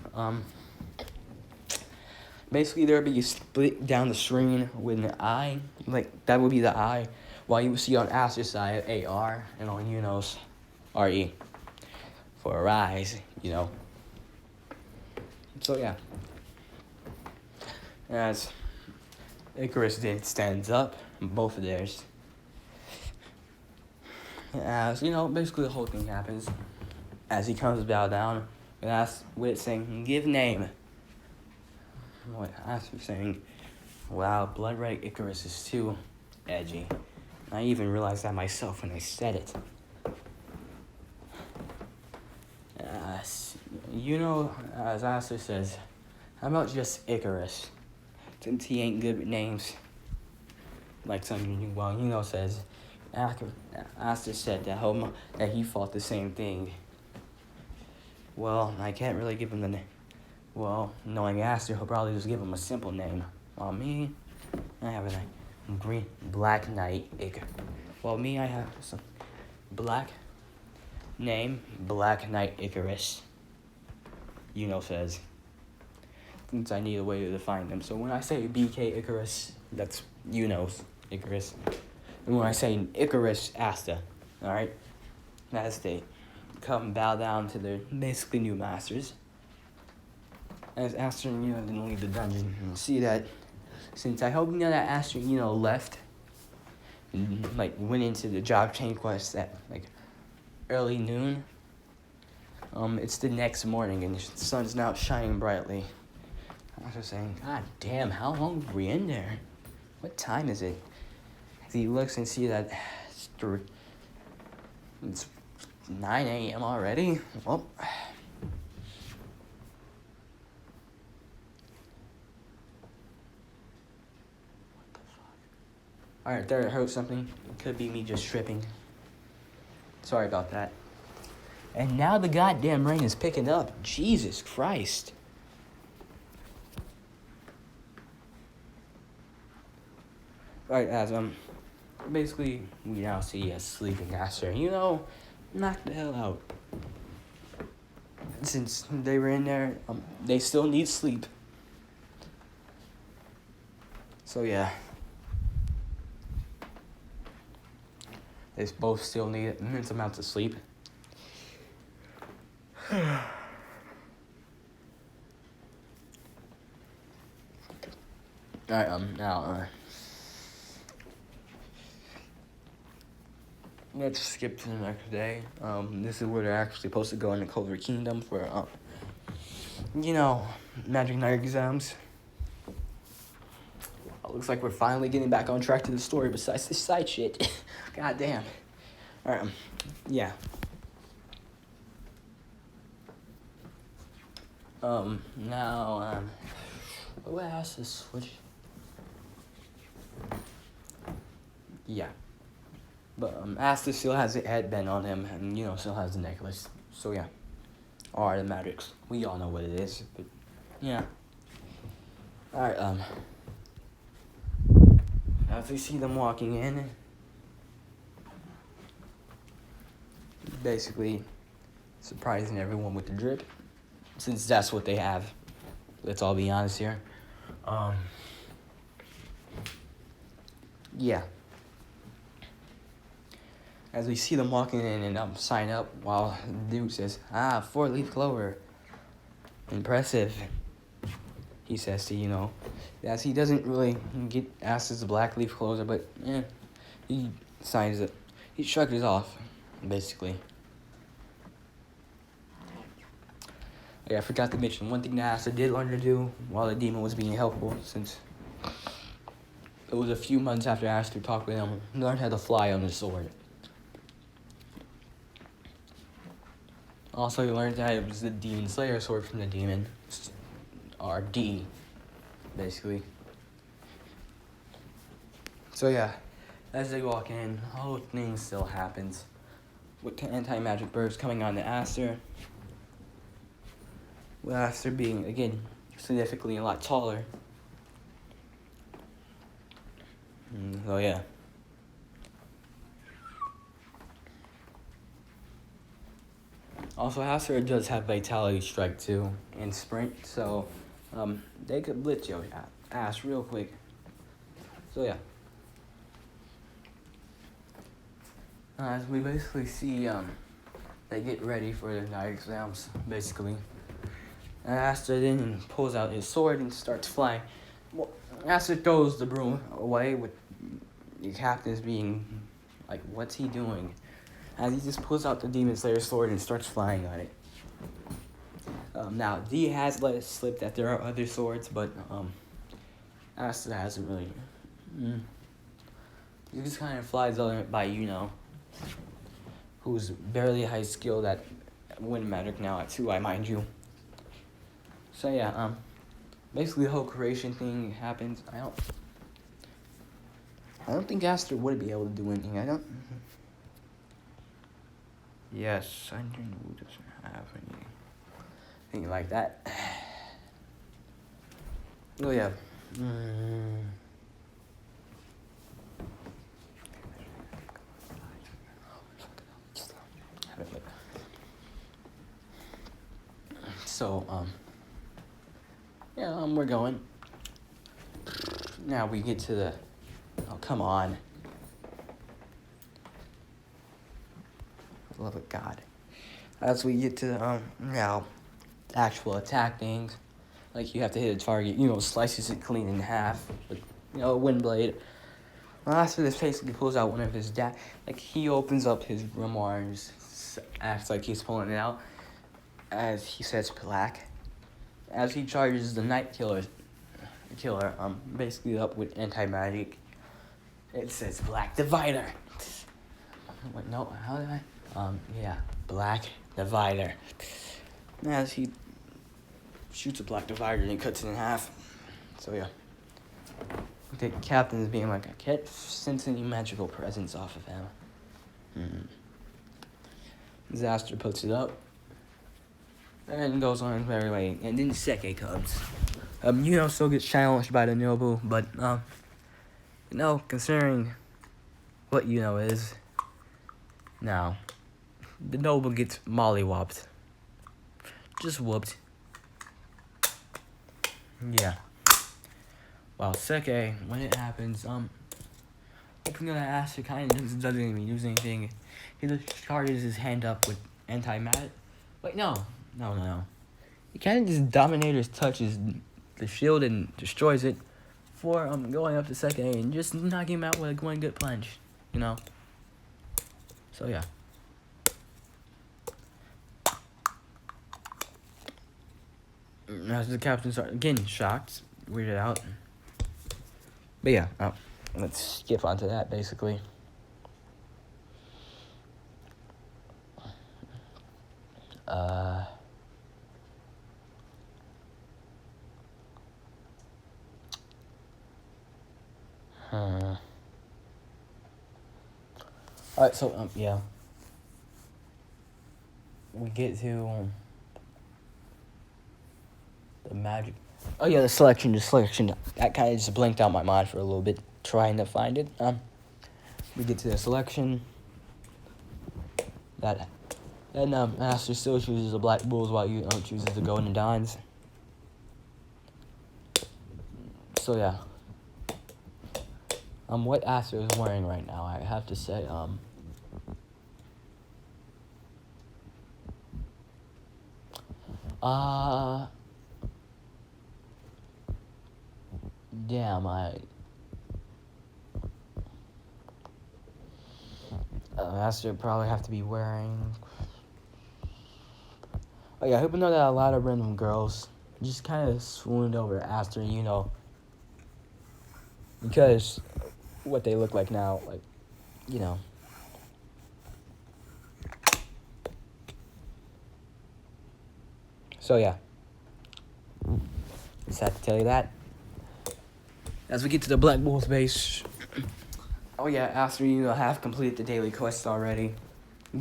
basically there'll be a split down the screen with an I, like that would be the I, while you would see on Asta's side AR and on Yuno's RE for arise, you know. So yeah, as Icarus then stands up, both of theirs. As you know, basically the whole thing happens. As he comes bow down, and asks Wit saying, "Give name." What Asta saying, "Wow, blood red Icarus is too edgy." I even realized that myself when I said it. You know, as Asta says, how about just Icarus? Since he ain't good with names. Like some, well, Yuno says, Asta said that he thought the same thing. Well, I can't really give him the name. Well, knowing Asta, he'll probably just give him a simple name. While me, I have a Black Knight Icarus. Well, me, I have some black name, Black Knight Icarus. Yuno says. Since I need a way to define them. So when I say BK Icarus, that's Yuno's Icarus. And when I say Icarus Asta, alright? As they come bow down to their basically new masters. As Asta and Yuno didn't leave the dungeon. And see that, since I hope you know that Asta and Yuno left, and like went into the job chain quest at like early noon. It's the next morning and the sun's now shining brightly. I was just saying, God damn, how long were we in there? What time is it? As he looks and sees that it's 9 a.m. already. Well, alright, there I heard something. It could be me just tripping. Sorry about that. And now the goddamn rain is picking up. Jesus Christ. Alright, as basically we now see a sleeping Asta. You know, knock the hell out. Since they were in there, they still need sleep. So yeah. They both still need immense amounts of sleep. Alright, now, let's skip to the next day. This is where they're actually supposed to go in the Culver Kingdom for, you know, Magic Night exams. Looks like we're finally getting back on track to the story besides this side shit. God damn. Alright, yeah. Now, what else is switch? Yeah. But, Asta still has the headband on him, and, you know, still has the necklace. So, yeah. Alright, the Matrix. We all know what it is, but, yeah. Alright, as we see them walking in, basically surprising everyone with the drip, since that's what they have. Let's all be honest here. Yeah. As we see them walking in and sign up, while the dude says, 4-leaf clover. Impressive. He says to, you know, as he doesn't really get asked as a black leaf clover, but he signs it. He shrugs it off, basically. Yeah, I forgot to mention one thing that Asta did learn to do while the demon was being helpful, since it was a few months after Asta talked with him, learned how to fly on the sword. Also, he learned that it was the Demon Slayer sword from the demon, RD, basically. So yeah, as they walk in, the whole thing still happens. With the anti-magic birds coming on to Asta. With Asta being, again, significantly a lot taller. So yeah. Also, Aster does have Vitality Strike too and Sprint, so they could blitz your ass real quick. So yeah. As we basically see, they get ready for the night exams, basically. And Aster then pulls out his sword and starts flying. Well, Aster throws the broom away with the captains being like, what's he doing? As he just pulls out the Demon Slayer sword and starts flying on it. Now, D has let it slip that there are other swords, but Aster hasn't really. He just kind of flies on it by Yuno, who's barely high skill that wouldn't matter now at 2, I mind you. So yeah, basically the whole creation thing happens. I don't think Aster would be able to do anything. Yes, I don't know who doesn't have anything like that. Oh yeah. So yeah, we're going. Now we get to the. Oh, come on. For the love of God. As we get to now actual attack things, like you have to hit a target, slices it clean in half with a wind blade. Well, after this, basically pulls out one of his like he opens up his grimoire and just acts like he's pulling it out, as he says black. As he charges the Night Killer, basically up with anti-magic. It says Black Divider. Wait, no, how did I? Yeah, Black Divider. As he shoots a Black Divider and cuts it in half. So yeah. The captain is being like, I can't sense any magical presence off of him. Disaster puts it up. And goes on his merry way. And then Seke comes. Yuno still gets challenged by the Nobu, but considering what Yuno is, now the Noble gets mollywopped. Just whooped. Yeah. Well, Seke, when it happens, opening the Aster kind of just doesn't even use anything. He just charges his hand up with anti-mat. Wait, no. He kind of just Dominator's touches the shield and destroys it before going up to Seke and just knocking him out with one good punch, So yeah. As the captains are again shocked, weirded out. But yeah, let's skip on to that basically. Alright, so yeah. We get to the magic. Oh yeah, the selection. That kind of just blinked out my mind for a little bit, trying to find it. We get to the selection. Master still chooses the Black Bulls while you chooses the Golden Dons. So yeah. What Aster is wearing right now, I have to say, damn, Aster probably have to be wearing. Oh yeah, I hope you know that a lot of random girls just kind of swooned over Aster, because what they look like now, So yeah, just had to tell you that. As we get to the Black Bulls base, oh yeah, after have completed the daily quest already,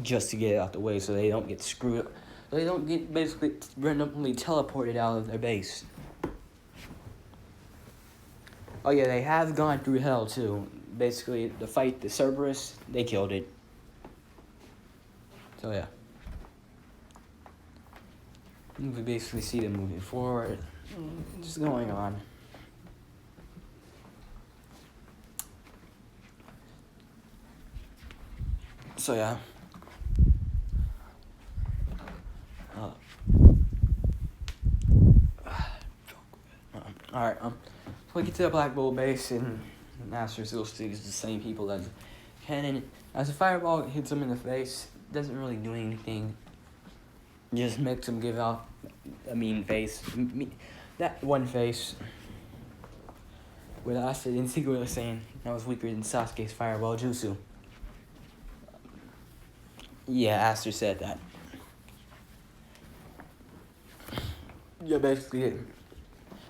just to get it out the way so they don't get screwed up. So they don't get basically randomly teleported out of their base. Oh yeah, they have gone through hell too. Basically, the fight, the Cerberus, they killed it. So yeah. We basically see them moving forward, just going on. So yeah. Alright, so we get to the Black Bull base, and Master still sees the same people as Cannon. As a fireball hits him in the face, doesn't really do anything. Just makes him give out a mean face. That one face. With Asta insignificantly saying that was weaker than Sasuke's fireball jutsu. Yeah, Aster said that. Yeah, basically,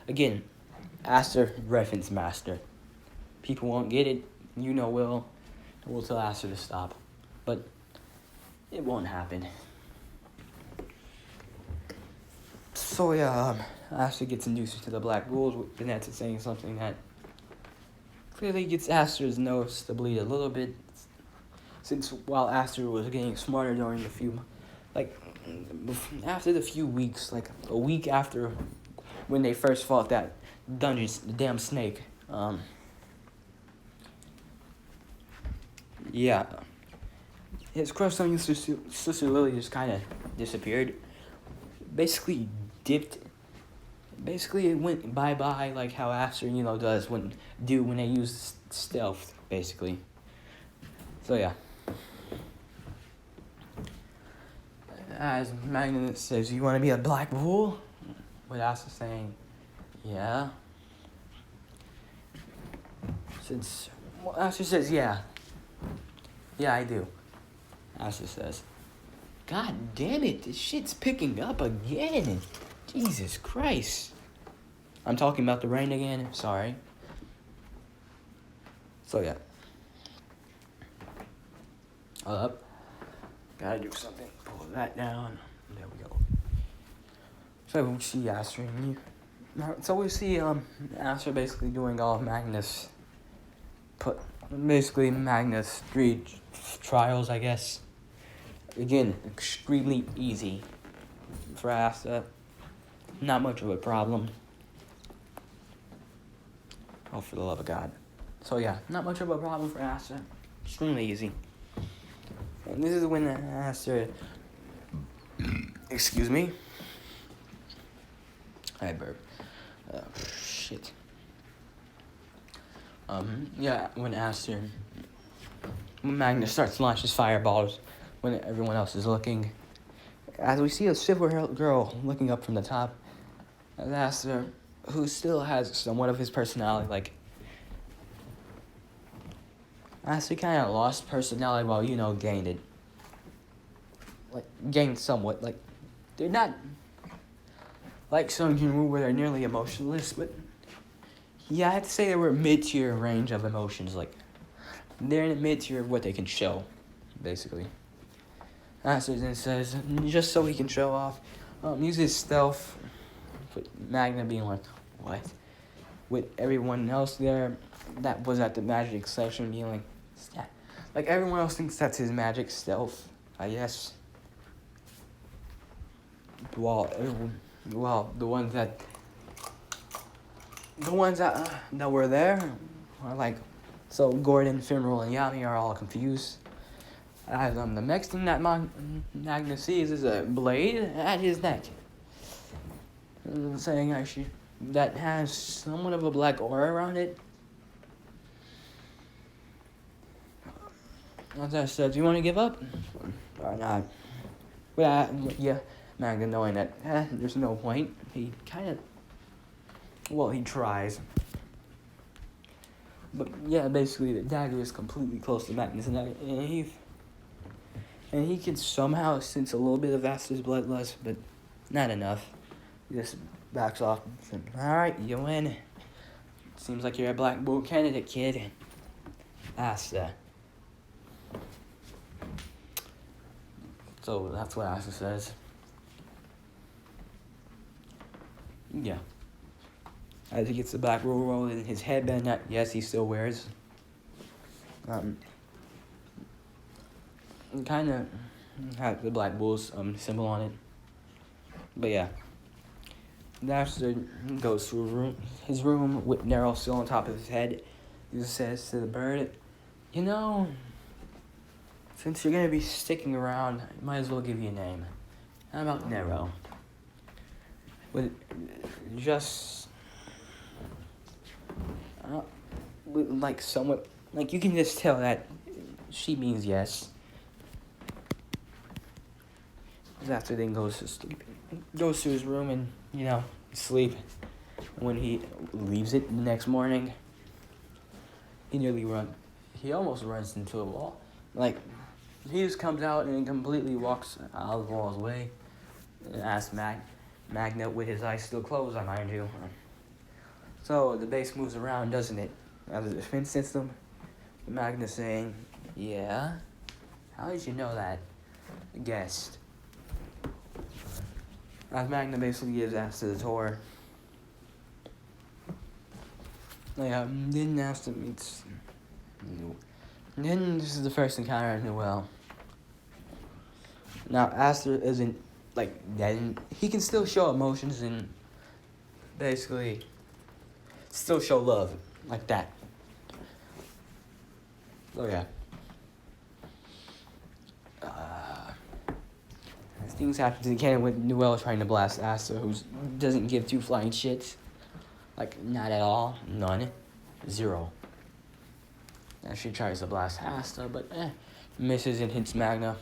again, Aster reference master. People won't get it. Yuno will. We'll tell Aster to stop. But it won't happen. So yeah, Aster gets induced to the Black Bulls with Vanessa saying something that clearly gets Aster's nose to bleed a little bit. Since while Aster was getting smarter during the after the few weeks, like a week after when they first fought that dungeon, the damn snake. Yeah. His crush on Sister Lily just kind of disappeared. Basically dipped. Basically it went bye-bye like how Aster, does when they use stealth, basically. So yeah. As Magnus says, you want to be a Black Bull? With Asta saying, yeah. Asta says, yeah. Yeah, I do. Asta says, God damn it, this shit's picking up again. Jesus Christ. I'm talking about the rain again, sorry. So yeah. Up. Gotta do something. Pull that down. There we go. So we see Aster and so we see Aster basically doing all of Magnus. Magnus 3 trials, I guess. Again, extremely easy for Aster. Not much of a problem. Oh, for the love of God. So yeah, not much of a problem for Aster. Extremely easy. And this is when Aster, excuse me. I burp. Shit. Yeah, when Magnus starts to launch his fireballs when everyone else is looking. As we see a silver girl looking up from the top, as Aster, who still has somewhat of his personality, like, Aster kind of lost personality while gained it. Like, gained somewhat. Like, they're not like Sung Jin-woo where they're nearly emotionless, but yeah, I have to say they were mid-tier range of emotions. Like, they're in the mid-tier of what they can show, basically. Aster then says, just so he can show off, uses stealth, with Magna being like, what? With everyone else there that was at the magic section being like, yeah. Like, everyone else thinks that's his magic stealth, I guess. Well, the ones that were there are like, so Gordon, Femoral, and Yami are all confused. As the next thing that Magnus sees is a blade at his neck, saying actually that has somewhat of a black aura around it. As I said, do you want to give up or not? Well, yeah. Magna knowing that there's no point, he he tries. But yeah, basically the dagger is completely close to Magnus, and he can somehow sense a little bit of Aster's bloodlust, but not enough. He just backs off and says, alright, you win. Seems like you're a Black Bull candidate, kid. Asta. So that's what Asta says. Yeah. As he gets the black roll in his headband that, yes, he still wears. Kind of has the Black Bulls symbol on it. But yeah. Napster goes to his room with Nero still on top of his head. He says to the bird, you know, since you're going to be sticking around, I might as well give you a name. How about Nero? With just, like somewhat, like you can just tell that she means yes. After then goes to sleep. Goes to his room and, sleep. And when he leaves it the next morning, he almost runs into a wall. Like, he just comes out and completely walks out of the wall's way. And asks Magna with his eyes still closed, I mind you. So the base moves around, doesn't it? As a defense system. Magna saying, yeah? How did you know that? Guessed. As Magna basically gives Asta the tour. Then Asta meets Then this is the first encounter of Noel. Now Asta isn't dead. He can still show emotions and basically still show love like that. So yeah. Things happen again with Noel trying to blast Asta, who doesn't give two flying shits. Not at all. None. Zero. Now she tries to blast Asta, but misses and hits Magna.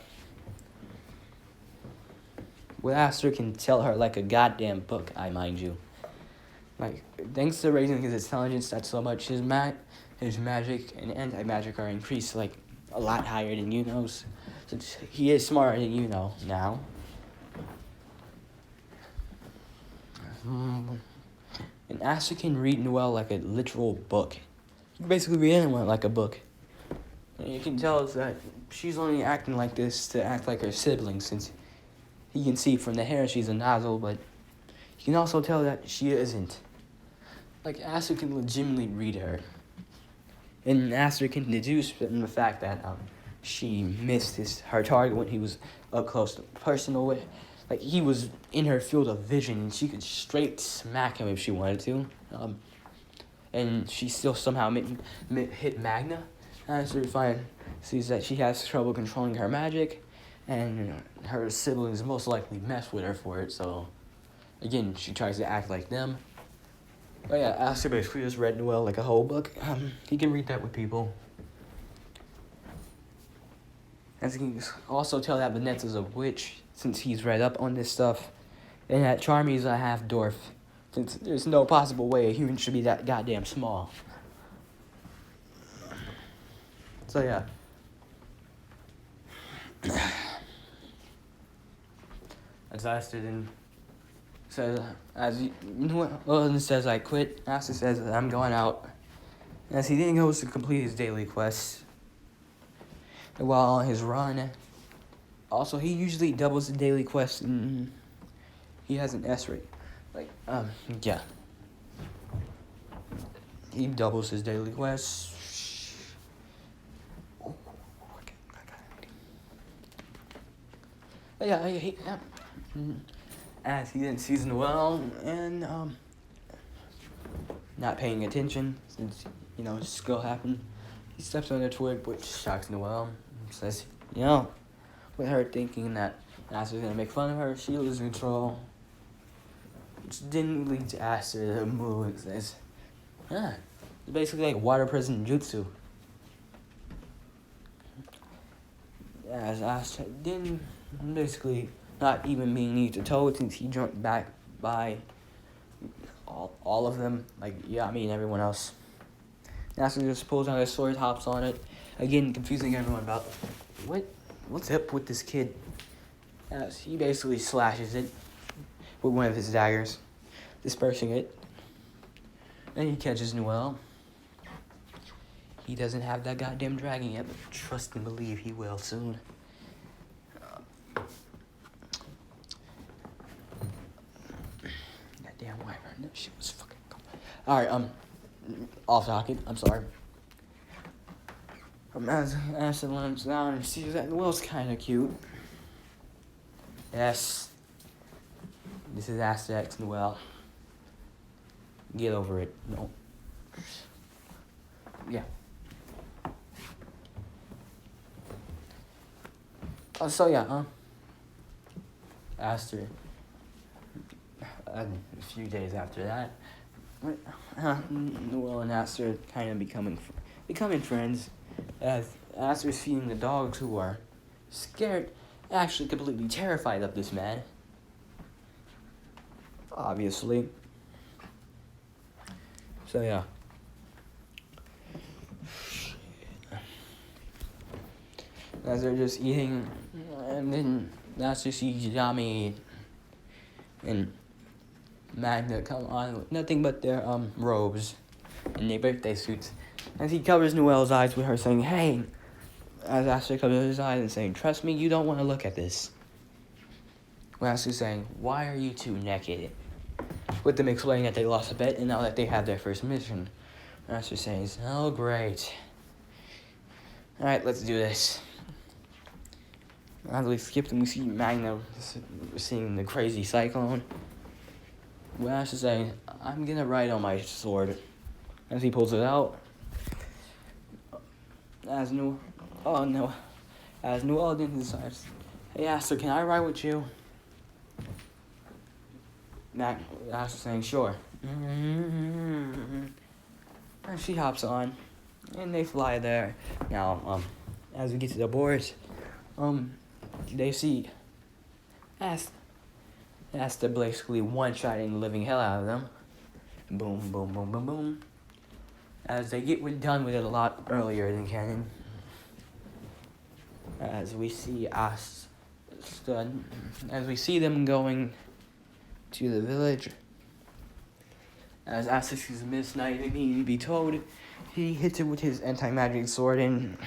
What Asta can tell her like a goddamn book, I mind you. Thanks to raising his intelligence that so much, his magic and anti-magic are increased a lot higher than Yuno's. Since he is smarter than Yuno now. And Asta can read Noel like a literal book. You can basically read anyone like a book. And you can tell that she's only acting like this to act like her sibling, since he can see from the hair she's a nozzle, but you can also tell that she isn't. Asta can legitimately read her. And Asta can deduce from the fact that she missed her target when he was up close to personal with. He was in her field of vision, and she could straight smack him if she wanted to. And she still somehow hit Magna. Asta sees that she has trouble controlling her magic, and her siblings most likely mess with her for it, so again, she tries to act like them. But yeah, Asta basically just read Noel like a whole book. He can read that with people. And he can also tell that Vanetta's a witch, since he's read up on this stuff. And that Charmy's a half-dwarf, since there's no possible way a human should be that goddamn small. So yeah. As Asta then says, says, I quit. Asta says, I'm going out. As he then goes to complete his daily quests. And while on his run, also he usually doubles the daily quests, and he has an S rate. Yeah. He doubles his daily quests. As he then sees Noel and not paying attention, since it still happened. He steps on a twig, which shocks Noel. Says, with her thinking that Asta's gonna make fun of her, she loses control. Which didn't lead to Asta to move. It says, it's basically like water prison jutsu. As Asta didn't basically not even being need to tow, since he jumped back by all of them, Yami and everyone else. Asta just pulls out his sword, hops on it, again confusing everyone about what's up with this kid. As he basically slashes it with one of his daggers, dispersing it, and he catches Noel. He doesn't have that goddamn dragon yet, but trust and believe he will soon. Goddamn wyvern, that shit was fucking cool. Alright, off topic, I'm sorry. As Asta lamps down and sees that Noel's kinda cute. Yes. This is Asta X Noel. Get over it. No. Yeah. So yeah, Asta, a few days after that, Noel and Asta kind of becoming friends, as Asta's feeding the dogs who are scared, actually completely terrified of this man. Obviously. So yeah. As they're just eating, and then Asta sees Yami and Magna come on with nothing but their robes and their birthday suits. As he covers Noel's eyes with her saying, "Hey," as Asta covers his eyes and saying, "Trust me, you don't want to look at this." When Asta's saying, "Why are you two naked?" With them explaining that they lost a bet and now that they have their first mission. Asta says, "Oh great. Alright, let's do this." As we skip and we see Magna seeing the crazy cyclone. When Ash is saying, "I'm gonna ride on my sword," as he pulls it out. As Noel then decides, "Hey Asta, can I ride with you?" Ash is saying, "Sure." And she hops on, and they fly there. Now, as we get to the boards, they see Asta basically one-shotting the living hell out of them. Boom, boom, boom, boom, boom. As they get done with it a lot earlier than canon. As we see them going to the village. As Asta sees Miss Knight and he be told, he hits it with his anti-magic sword and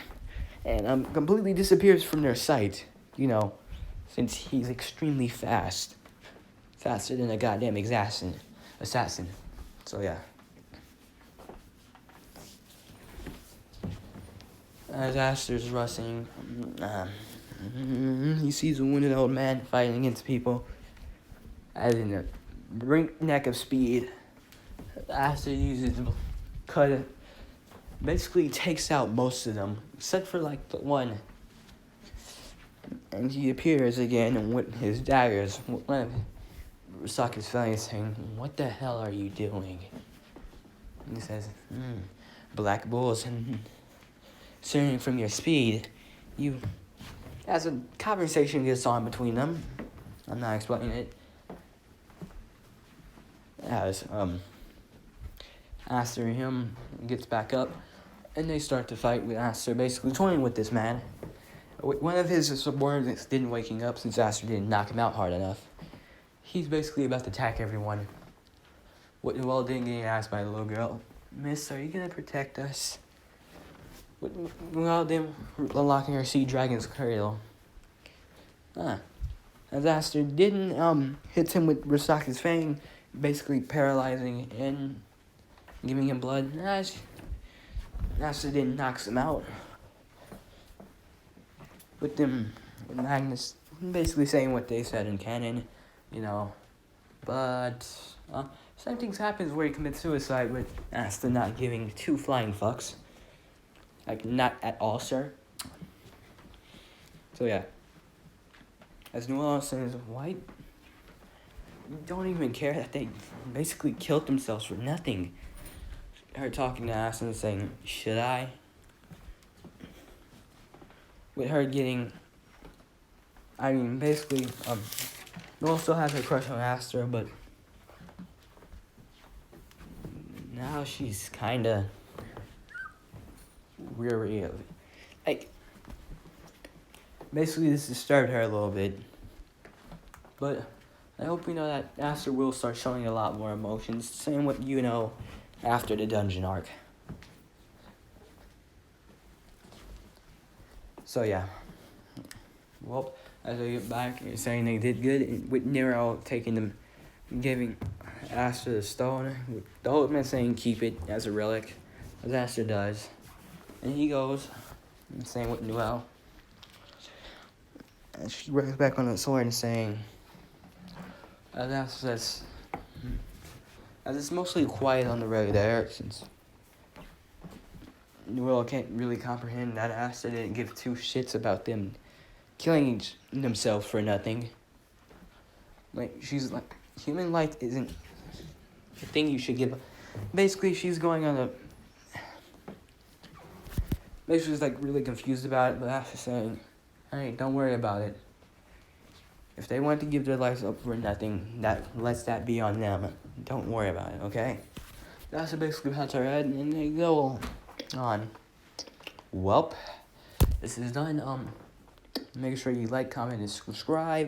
completely disappears from their sight. You know, since he's extremely fast. Faster than a goddamn assassin. So yeah. As Asta's rushing, he sees a wounded old man fighting against people. As in a breakneck of speed, Asta uses the cut. Basically takes out most of them, except for like the one. And he appears again with his daggers. One of Sokka's family saying, "What the hell are you doing?" And he says, "Black bulls and steering from your speed." As a conversation gets on between them, I'm not explaining it. As Asta and him gets back up, and they start to fight with Asta basically toying with this man. One of his subordinates didn't waking up since Asta didn't knock him out hard enough. He's basically about to attack everyone. While then getting asked by the little girl, "Miss, are you gonna protect us?" While then unlocking her sea dragon's cradle. As Asta didn't hit him with Rasaki's fang, basically paralyzing and giving him blood. Asta then knocks him out. With Magnus basically saying what they said in canon, you know. But same things happens where he commits suicide with Asta not giving two flying fucks. Like, not at all, sir. So yeah. As Noel says, "Why? You don't even care that they basically killed themselves for nothing." Her talking to Asta and saying, "Should I?" With her getting, basically, Noel still has her crush on Asta, but now she's kinda weary of it. Like, basically this disturbed her a little bit. But I hope we know that Asta will start showing a lot more emotions, same with Yuno after the dungeon arc. So yeah. Well, as I get back, you're saying they did good with Nero taking them, giving Asta the stone. With the old man saying keep it as a relic, as Asta does. And he goes, and same with Noel. And she runs back on the sword and saying, That's as it's mostly quiet on the road there, since the world can't really comprehend that Asta didn't give two shits about them killing themselves for nothing. Like, she's like, human life isn't the thing you should give. Basically, she's going on a. Basically, she's like really confused about it, but Asta's saying, hey, don't worry about it. If they want to give their lives up for nothing, lets that be on them. Don't worry about it, okay? That's basically pats her head, and they go on. Welp, this is done. Make sure you like, comment, and subscribe.